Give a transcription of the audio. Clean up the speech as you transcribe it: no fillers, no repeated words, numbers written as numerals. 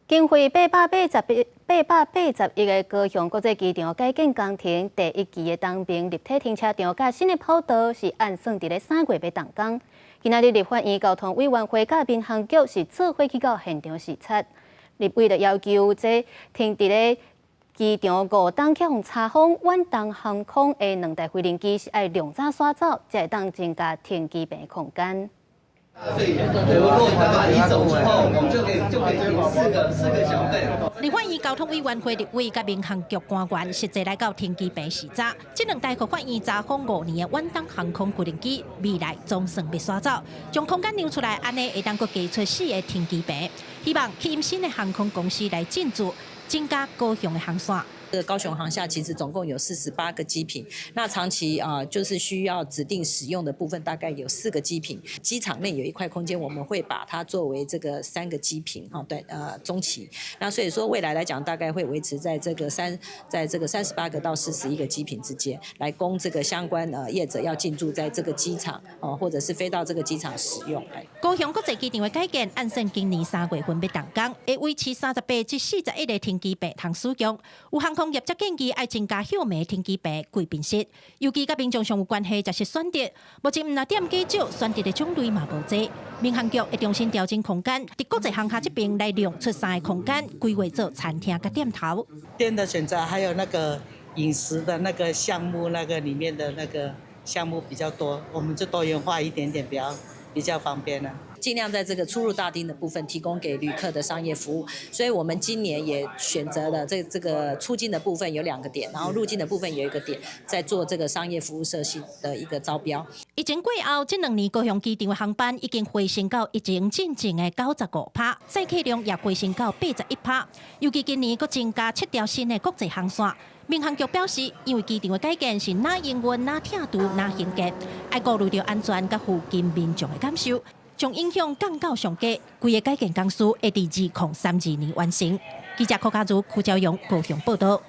经费881个高雄国际机场改建工程第一期的东边立体停车场甲新的跑道是按算伫咧3月要动工。今仔日立法院交通委员会甲民航局是做伙去到现场视察，立委就要求这停伫咧机场5档去互查封远东航空的2台飞行机是要量早刷走，才会当增加停机坪的空间。 所以，如果你把你走之后，我们就可以停四个小费。立法院交通委员会立委甲民航局官员实际来到停机坪视察，这2台国法院查封5年的远东航空飞行机，未来总算被刷走，将空间留出来，安尼会当阁加出4个停机坪，希望吸引新的航空公司来进驻，增加高雄的航线。 这个高雄航厦其实总共有48个机坪，那长期就是需要指定使用的部分大概有4个机坪，机场内有一块空间，我们会把它作为这个3个机坪对中期，那所以说未来来讲大概会维持在这个38个到41个机坪之间，来供这个相关业者要进驻在这个机场或者是飞到这个机场使用。高雄国际机场的改建按算今年3月份要动工，会维持38至41个停机坪通使用，有航空业者建议要增加休眠停机坪贵宾室，尤其甲民众上有关系就是选择。目前唔那点计少，选择的种类嘛无多。民航局会重新调整空间，伫国际航厦这边来量出3个空间，规划做餐厅甲店头。店的选择还有那个饮食的那个项目，那个里面的那个项目比较多，我们就多元化一点点，比较方便了。 尽量在这个出入大厅的部分提供给旅客的商业服务，所以我们今年也选择了这个出境的部分有2个点，然后入境的部分有1个点，在做这个商业服务设施的一个招标。疫情过后，这2年高雄机场的航班已经回升到疫情进前的95%，载客量也回升到81%。尤其今年佫增加7条新的国际航线。民航局表示，因为机场的改建是哪营运、哪程度、哪型格，要顾虑到安全甲附近民众的感受。 将影响降到上低，规个改建工事会伫2032年完成。记者柯家如、邱朝阳高雄报道。